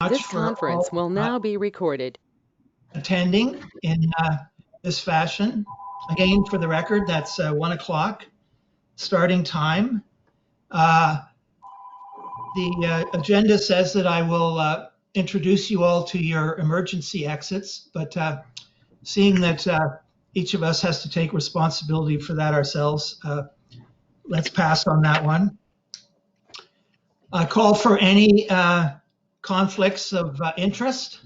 much This for conference will all now be recorded. attending in this fashion. Again, for the record, that's 1 o'clock starting time. The agenda says that I will introduce you all to your emergency exits, but seeing that each of us has to take responsibility for that ourselves, let's pass on that one. I call for any conflicts of interest,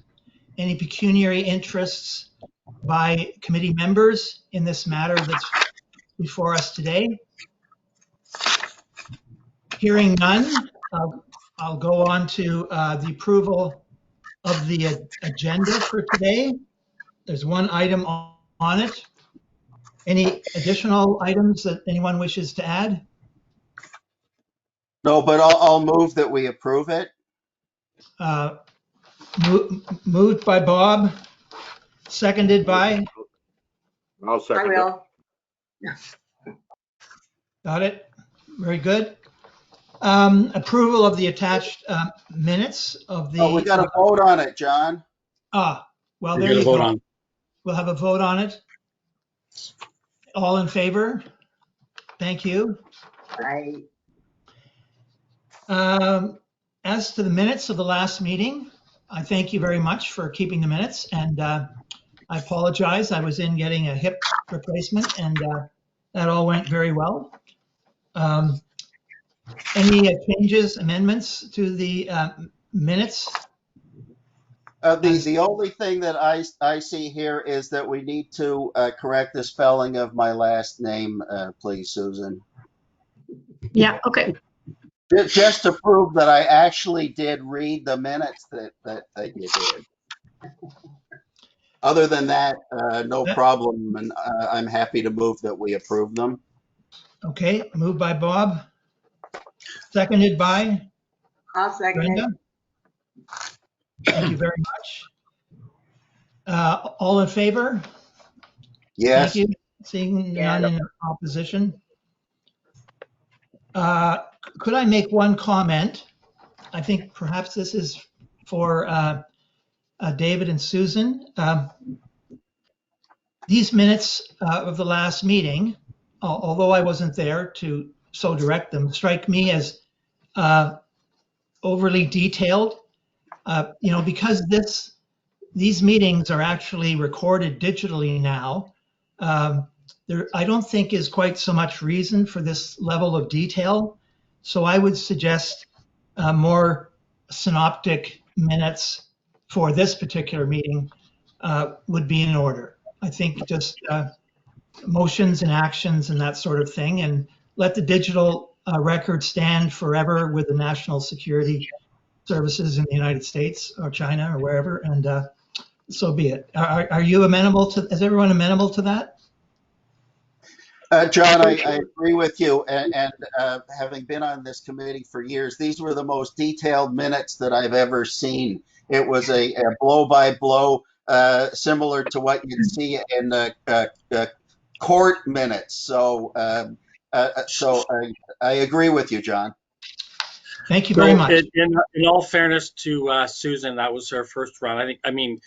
any pecuniary interests by committee members in this matter that's before us today. Hearing none, I'll go on to the approval of the agenda for today. There's one item on it. Any additional items that anyone wishes to add? No, but I'll move that we approve it. Moved by Bob, seconded by, I'll I second it. will. got it, very good. Approval of the attached minutes of the. Oh, we got to vote on it, John. Well, You're there gonna you vote go. on. We'll have a vote on it. All in favor? Thank you. As to the minutes of the last meeting, I thank you very much for keeping the minutes, and I apologize. I was in getting a hip replacement, and that all went very well. Any changes, amendments to the minutes? The only thing that I see here is that we need to correct the spelling of my last name, please, Susan. Yeah, okay. Just to prove that I actually did read the minutes that you did. Other than that, no problem, and I'm happy to move that we approve them. Okay, moved by Bob, seconded by I'll second Brenda. it. Thank you very much. All in favor? Yes. Thank you. Seeing none in opposition. Could I make one comment? I think perhaps this is for David and Susan. These minutes of the last meeting, although I wasn't there to so direct them, strike me as overly detailed. Because these meetings are actually recorded digitally now, there I don't think is quite so much reason for this level of detail. So I would suggest more synoptic minutes for this particular meeting would be in order. I think just motions and actions and that sort of thing, and let the digital record stand forever with the national security services in the United States or China or wherever, and so be it. Are you amenable to, is everyone amenable to that? John, I agree with you, and having been on this committee for years, these were the most detailed minutes that I've ever seen. It was a blow-by-blow, similar to what you'd see in court minutes. So I agree with you, John. Thank you very much. In all fairness to Susan, that was her first run. I mean,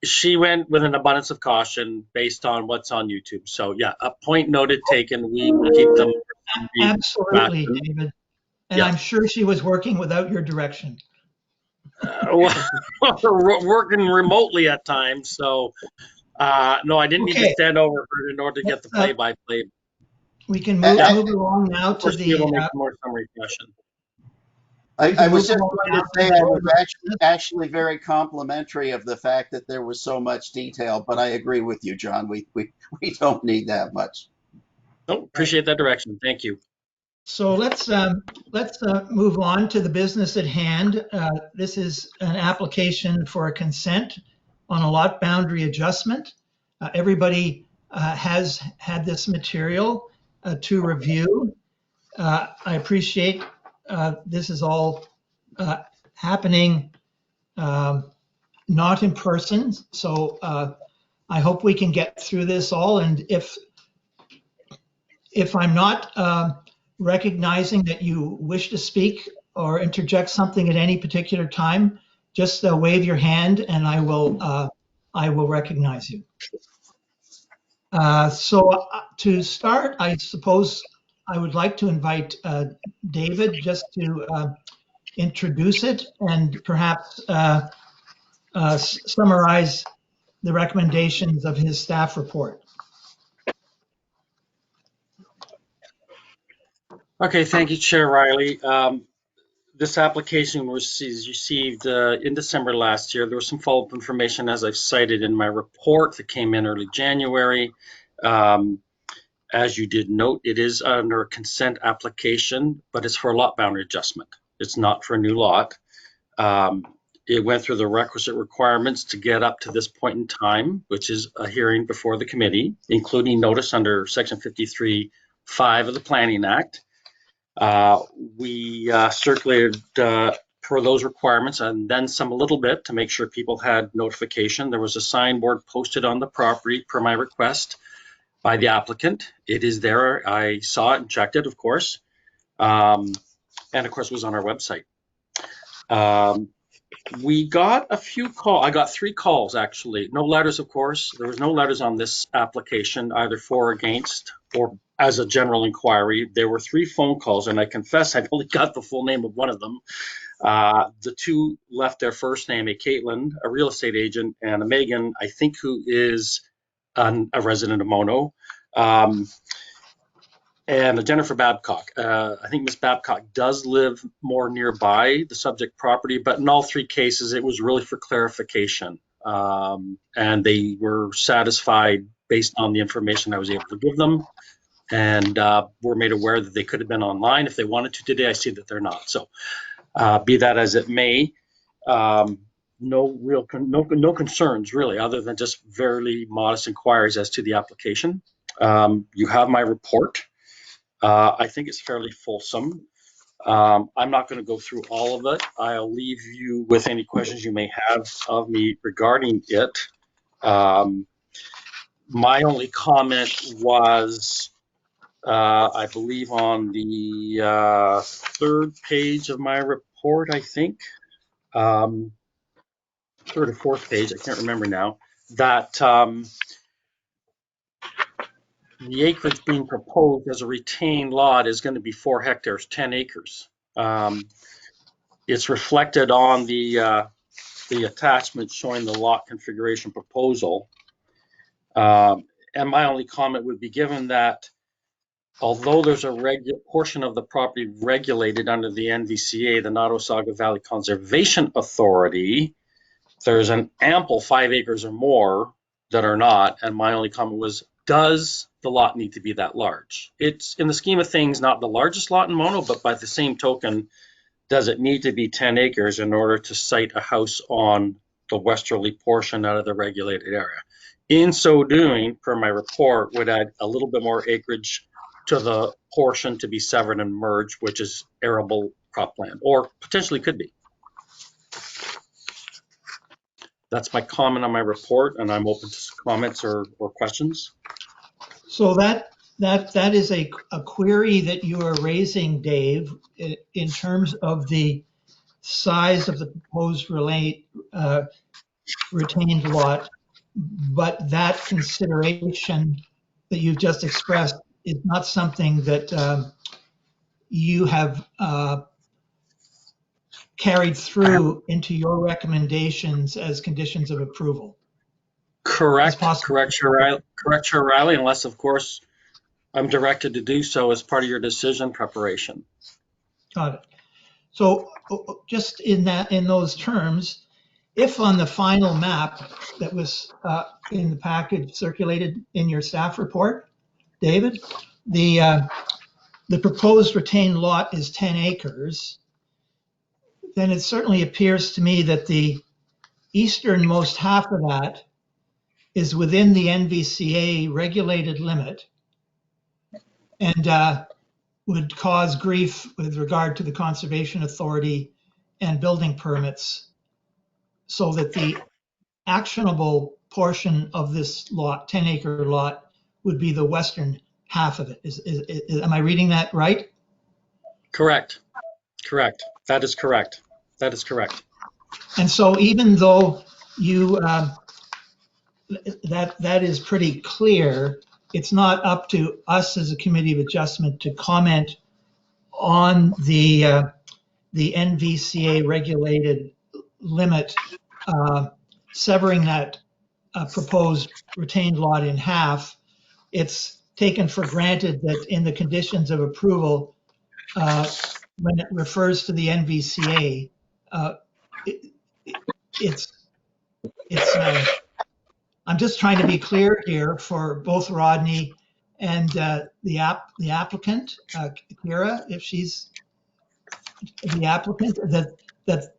she went with an abundance of caution based on what's on YouTube. So yeah, a point noted taken. We will keep them. Absolutely, David. And yeah. I'm sure she was working without your direction. We're working remotely at times, so no, I didn't need to stand over her in order to get the play-by-play. We can move along now to the more summary question. I was just going to say I was actually very complimentary of the fact that there was so much detail, but I agree with you, John. We don't need that much. No, appreciate that direction. Thank you. So let's move on to the business at hand. This is an application for a consent on a lot boundary adjustment. Everybody has had this material to review. I appreciate this is all happening not in person, so I hope we can get through this all. And if I'm not recognizing that you wish to speak or interject something at any particular time, just wave your hand and I will recognize you. To start, I suppose I would like to invite David just to introduce it and perhaps summarize the recommendations of his staff report. Okay, thank you, Chair Riley. This application was received in December last year. There was some follow-up information, as I've cited in my report, that came in early January. As you did note, it is under a consent application, but it's for a lot boundary adjustment. It's not for a new lot. It went through the requisite requirements to get up to this point in time, which is a hearing before the committee, including notice under Section 53(5) of the Planning Act. We circulated per those requirements and then some a little bit to make sure people had notification. There was a signboard posted on the property per my request by the applicant. It is there. I saw it and checked it, of course. And of course, it was on our website. We got a few calls. I got 3 calls, actually. No letters, of course. There was no letters on this application, either for or against, or as a general inquiry. There were 3 phone calls, and I confess I've only got the full name of one of them. The 2 left their first name, a Caitlin, a real estate agent, and a Megan, I think, who is a resident of Mono. And Jennifer Babcock. I think Ms. Babcock does live more nearby the subject property, but in all 3 cases, it was really for clarification. And they were satisfied based on the information I was able to give them, and were made aware that they could have been online if they wanted to today. I see that they're not. So be that as it may, no concerns really, other than just very modest inquiries as to the application. You have my report. I think it's fairly fulsome. I'm not going to go through all of it. I'll leave you with any questions you may have of me regarding it. My only comment was, I believe on the 3rd page of my report, I think, 3rd or 4th page, I can't remember now, that the acreage being proposed as a retained lot is going to be 4 hectares, 10 acres. It's reflected on the attachment showing the lot configuration proposal. And my only comment would be, given that although there's a portion of the property regulated under the NVCA, the Nottawasaga Valley Conservation Authority, there's an ample 5 acres or more that are not. And my only comment was, does the lot need to be that large? It's, in the scheme of things, not the largest lot in Mono, but by the same token, does it need to be 10 acres in order to site a house on the westerly portion out of the regulated area? In so doing, per my report, would add a little bit more acreage to the portion to be severed and merged, which is arable cropland, or potentially could be. That's my comment on my report, and I'm open to comments or questions. So that is a query that you are raising, Dave, in terms of the size of the proposed retained lot, but that consideration that you've just expressed is not something that you have carried through into your recommendations as conditions of approval. Correct, Chair Riley, unless, of course, I'm directed to do so as part of your decision preparation. Got it. So just in those terms, if on the final map that was in the package circulated in your staff report, David, the proposed retained lot is 10 acres, then it certainly appears to me that the easternmost half of that is within the NVCA regulated limit and would cause grief with regard to the Conservation Authority and building permits, so that the actionable portion of this lot, 10-acre lot, would be the western half of it. Am I reading that right? Correct. That is correct. And so even though you, that is pretty clear, it's not up to us as a committee of adjustment to comment on the NVCA regulated limit, severing that proposed retained lot in half. It's taken for granted that in the conditions of approval, when it refers to the NVCA, it, it's, I'm just trying to be clear here for both Rodney and the applicant, Kira, if she's the applicant, that is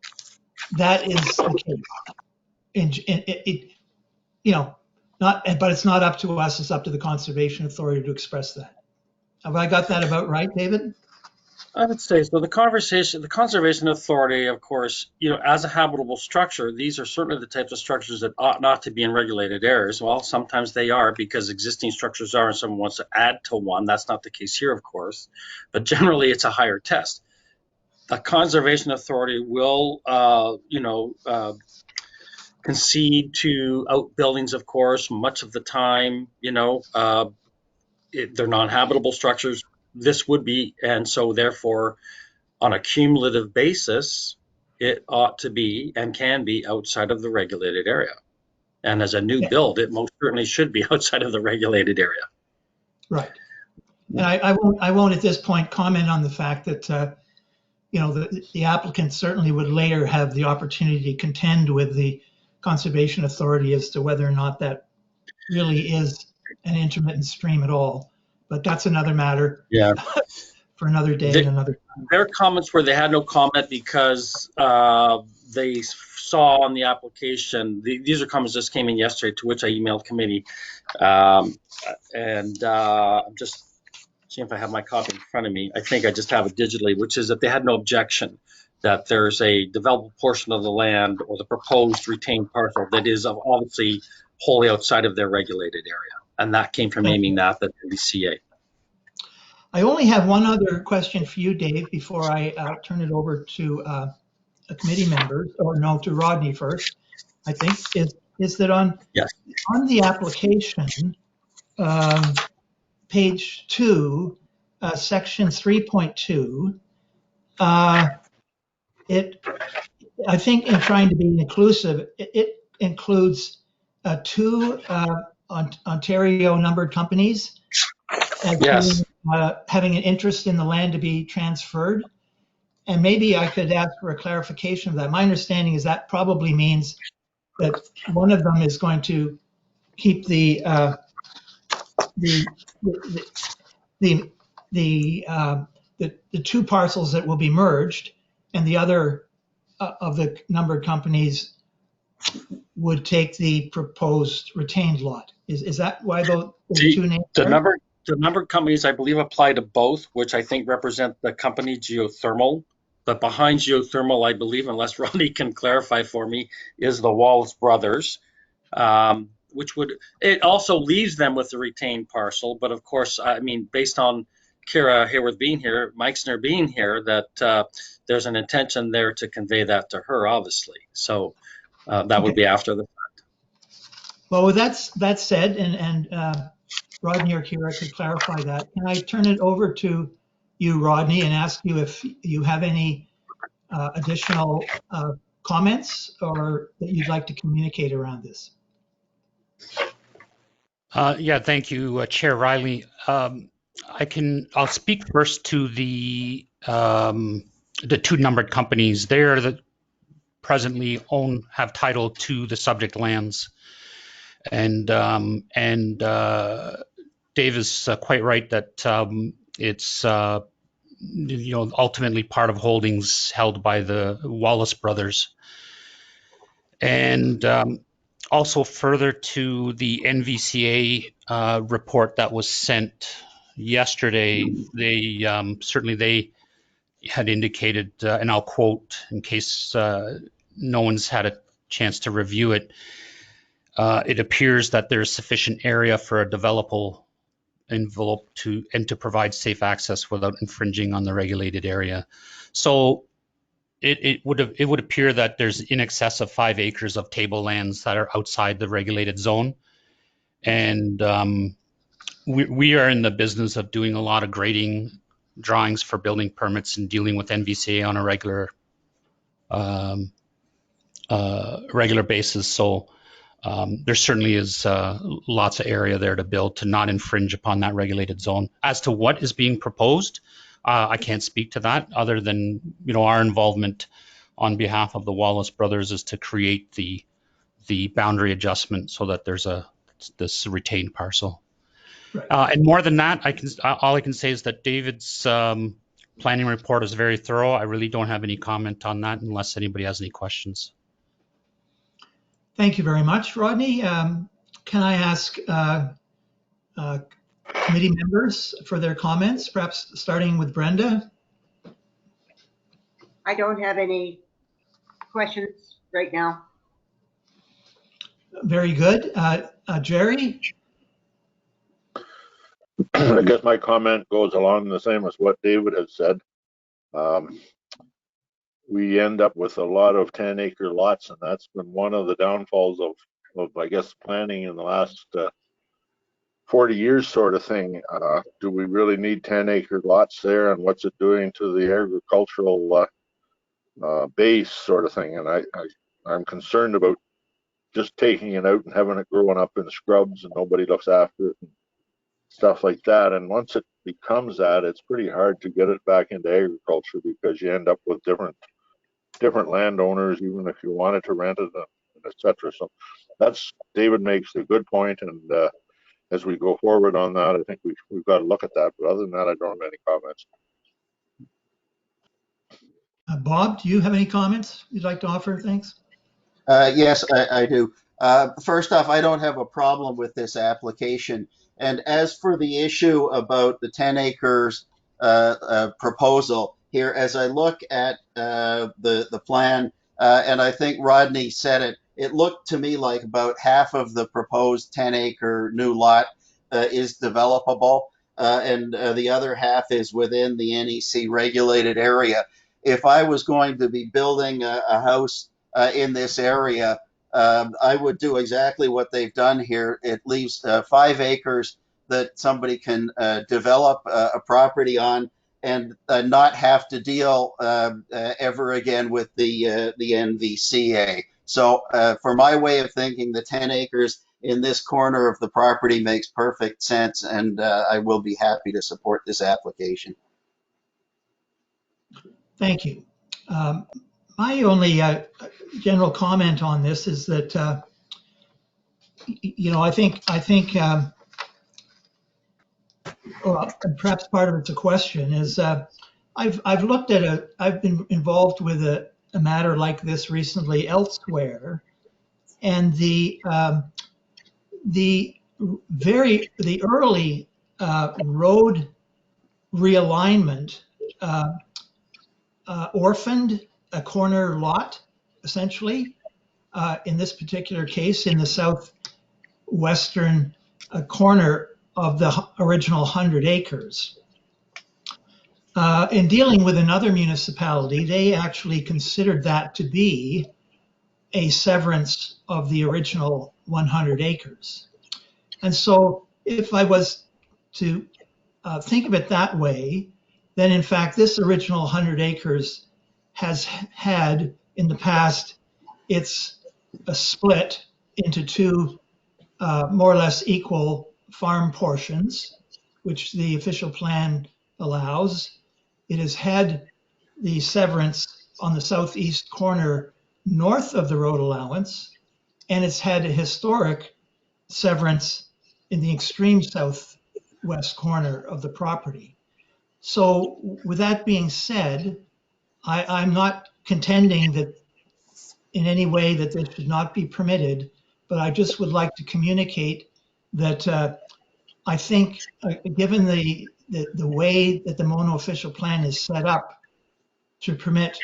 the case. And you know, but it's not up to us, it's up to the Conservation Authority to express that. Have I got that about right, David? I would say so. The Conservation Authority, of course, as a habitable structure, these are certainly the types of structures that ought not to be in regulated areas. Well, sometimes they are because existing structures are, and someone wants to add to one. That's not the case here, of course, but generally it's a higher test. The Conservation Authority will, concede to outbuildings, of course, much of the time. They're non-habitable structures. This would be, and so therefore, on a cumulative basis, it ought to be and can be outside of the regulated area. And as a new build, it most certainly should be outside of the regulated area. Right. And I won't at this point comment on the fact that, the applicant certainly would later have the opportunity to contend with the Conservation Authority as to whether or not that really is an intermittent stream at all. But that's another matter. Yeah. For another day and another time. Their comments were they had no comment because they saw on the application, these are comments just came in yesterday, to which I emailed committee. I'm just seeing if I have my copy in front of me. I think I just have it digitally, which is that they had no objection that there's a developable portion of the land or the proposed retained parcel that is obviously wholly outside of their regulated area. And that came from Amy Knapp at the CA. I only have one other question for you, Dave, before I turn it over to a committee member, or no, to Rodney first. I think is that on the application, page 2, section 3.2. I think in trying to be inclusive, it includes 2 Ontario numbered companies as having an interest in the land to be transferred. And maybe I could ask for a clarification of that. My understanding is that probably means that one of them is going to keep the 2 parcels that will be merged, and the other of the numbered companies would take the proposed retained lot. Is that why those 2 names? The numbered companies, I believe, apply to both, which I think represent the company Geothermal. But behind Geothermal, I believe, unless Rodney can clarify for me, is the Wallace Brothers, which it also leaves them with the retained parcel. But of course, I mean, based on Kira Hayworth being here, Meixner being here, that there's an intention there to convey that to her, obviously. So that would be after the fact. Well, with that said, and Rodney or Kira could clarify that. Can I turn it over to you, Rodney, and ask you if you have any additional comments or that you'd like to communicate around this? Yeah, thank you, Chair Riley. I'll speak first to the 2 numbered companies. They are the presently have title to the subject lands, and Dave is quite right that it's ultimately part of holdings held by the Wallace brothers. And also further to the NVCA report that was sent yesterday, they had indicated, and I'll quote in case no one's had a chance to review it, it appears that there's sufficient area for a developable envelope to provide safe access without infringing on the regulated area. So it would appear that there's in excess of 5 acres of tablelands that are outside the regulated zone. And we are in the business of doing a lot of grading drawings for building permits and dealing with NVCA on a regular basis. So there certainly is lots of area there to build to not infringe upon that regulated zone. As to what is being proposed, I can't speak to that other than, our involvement on behalf of the Wallace brothers is to create the boundary adjustment so that there's this retained parcel. Right. And more than that, all I can say is that David's planning report is very thorough. I really don't have any comment on that unless anybody has any questions. Thank you very much, Rodney. Can I ask committee members for their comments, perhaps starting with Brenda? I don't have any questions right now. Very good. Jerry? I guess my comment goes along the same as what David has said. We end up with a lot of 10-acre lots, and that's been one of the downfalls of I guess, planning in the last 40 years sort of thing. Do we really need 10-acre lots there, and what's it doing to the agricultural base sort of thing? And I'm concerned about just taking it out and having it growing up in scrubs and nobody looks after it and stuff like that. And once it becomes that, it's pretty hard to get it back into agriculture because you end up with different landowners, even if you wanted to rent it, etc. So David makes a good point, and as we go forward on that, I think we've got to look at that. But other than that, I don't have any comments. Bob, do you have any comments you'd like to offer? Thanks. Yes, I do. First off, I don't have a problem with this application. And as for the issue about the 10 acres proposal here, as I look at the plan, and I think Rodney said it looked to me like about half of the proposed 10-acre new lot is developable, and the other half is within the NEC regulated area. If I was going to be building a house in this area, I would do exactly what they've done here. It leaves 5 acres that somebody can develop a property on and not have to deal ever again with the NVCA. So for my way of thinking, the 10 acres in this corner of the property makes perfect sense, and I will be happy to support this application. Thank you. My only general comment on this is that, I think well, perhaps part of it's a question is I've looked at I've been involved with a matter like this recently elsewhere, and the early road realignment orphaned a corner lot, essentially, in this particular case, in the southwestern corner of the original 100 acres. In dealing with another municipality, they actually considered that to be a severance of the original 100 acres. And so if I was to think of it that way, then in fact, this original 100 acres has had in the past, it's a split into two more or less equal farm portions, which the official plan allows. It has had the severance on the southeast corner north of the road allowance, and it's had a historic severance in the extreme southwest corner of the property. So with that being said, I'm not contending that in any way that this should not be permitted, but I just would like to communicate that I think given the way that the Mono official plan is set up to permit,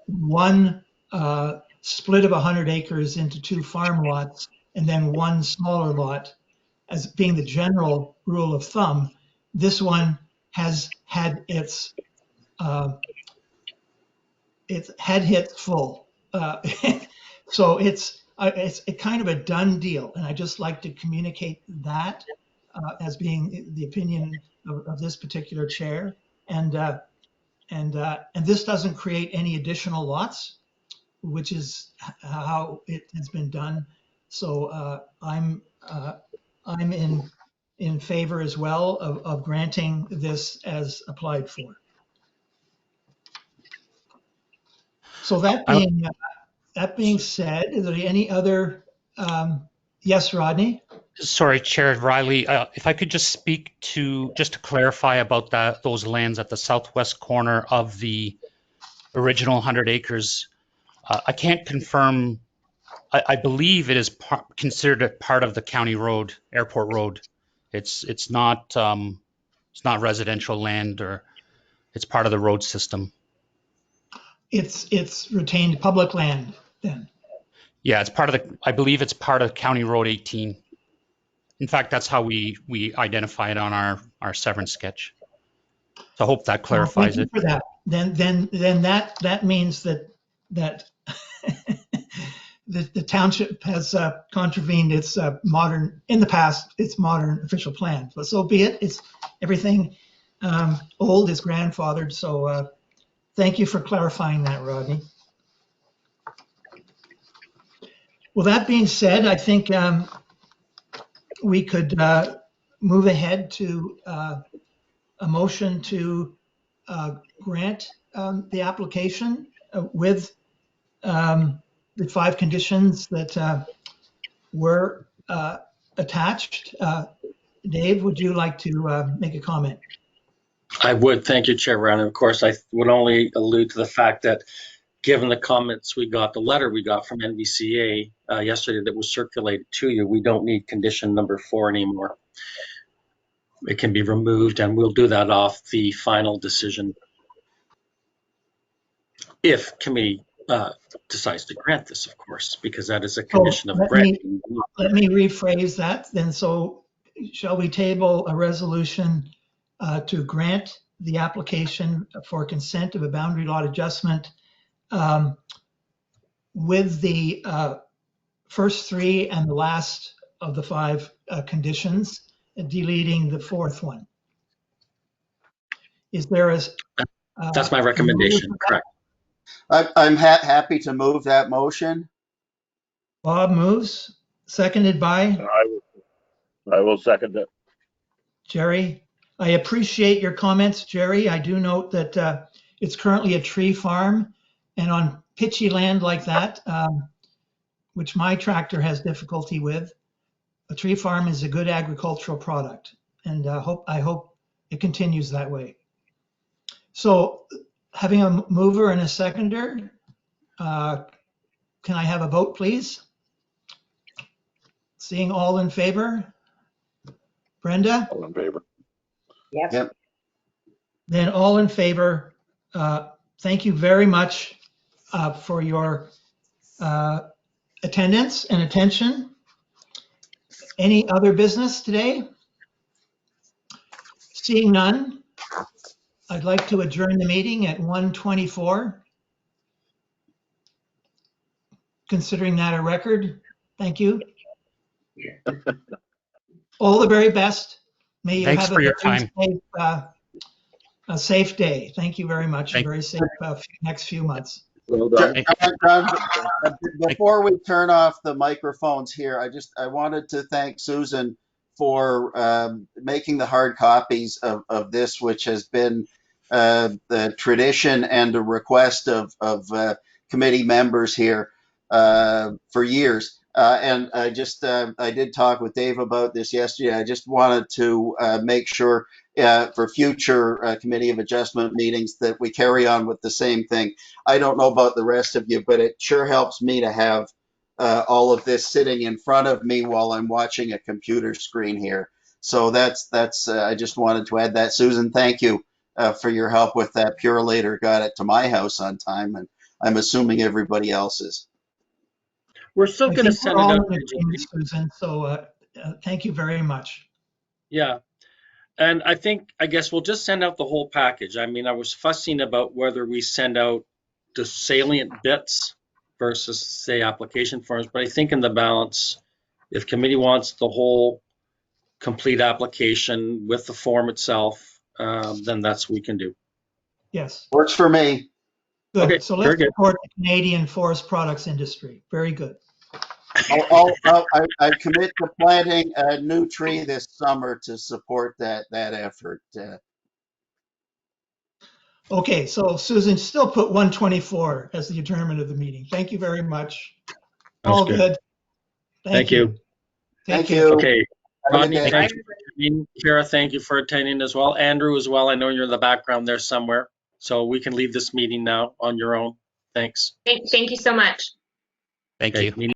one split of 100 acres into 2 farm lots and then 1 smaller lot as being the general rule of thumb, this one has had its it's head hits full. So it's a kind of a done deal, and I just like to communicate that as being the opinion of this particular chair. And this doesn't create any additional lots, which is how it has been done. So I'm in favor as well of granting this as applied for. So that being said, is there any other? Yes, Rodney. Sorry, Chair Riley, if I could just speak just to clarify about those lands at the southwest corner of the original 100 acres. I can't confirm. I believe it is considered a part of the county road, airport road. It's not residential land, or it's part of the road system. It's retained public land then. Yeah, it's part of I believe it's part of County Road 18. In fact, that's how we identify it on our severance sketch. So I hope that clarifies it. For that. Then that means that the township has contravened its modern official plan. But so be it. It's everything old is grandfathered. So thank you for clarifying that, Rodney. Well, that being said, I think we could move ahead to a motion to grant the application with the 5 conditions that were attached. Dave, would you like to make a comment? I would. Thank you, Chair Brown. And of course, I would only allude to the fact that given the comments we got, the letter we got from NVCA yesterday that was circulated to you, we don't need condition number 4 anymore. It can be removed, and we'll do that off the final decision if committee decides to grant this, of course, because that is a condition of granting. Let me rephrase that then. So shall we table a resolution to grant the application for consent of a boundary lot adjustment with the first 3 and the last of the 5 conditions, deleting the 4th one? Is there a... That's my recommendation, correct. I'm happy to move that motion. Bob moves, seconded by? I will second it. Jerry. I appreciate your comments, Jerry. I do note that it's currently a tree farm, and on pitchy land like that, which my tractor has difficulty with, a tree farm is a good agricultural product, and I hope it continues that way. So having a mover and a seconder, can I have a vote, please? Seeing all in favor? Brenda? All in favor. Yes. Yep. Then all in favor. Thank you very much for your attendance and attention. Any other business today? Seeing none, I'd like to adjourn the meeting at 1:24. Considering that a record, thank you. All the very best. May you Thanks have for your time. A safe day. Thank you very much. Thank- Very safe next few months. Well done. John, before we turn off the microphones here, I wanted to thank Susan for making the hard copies of this, which has been the tradition and a request of committee members here for years. And I did talk with Dave about this yesterday. I just wanted to make sure for future Committee of Adjustment meetings that we carry on with the same thing. I don't know about the rest of you, but it sure helps me to have all of this sitting in front of me while I'm watching a computer screen here. So that's I just wanted to add that. Susan, thank you for your help with that. Purelator got it to my house on time, and I'm assuming everybody else's. We're still going to send it out. Susan, so thank you very much. Yeah. And I guess we'll just send out the whole package. I mean, I was fussing about whether we send out the salient bits versus, say, application forms. But I think in the balance, if committee wants the whole complete application with the form itself, then that's what we can do. Yes, Works for me. good. Okay, So very let's good. support the Canadian forest products industry. Very good. I commit to planting a new tree this summer to support that effort. Okay, so Susan, still put 124 as the adjournment of the meeting. Thank you very much. Sounds All good. good. Thank you. Take Thank care. you. Okay, Have a Rodney, good day. thanks for attending. Kara, thank you for attending as well. Andrew as well. I know you're in the background there somewhere. So we can leave this meeting now on your own. Thanks. Thank you so much. Thank Okay, you. meeting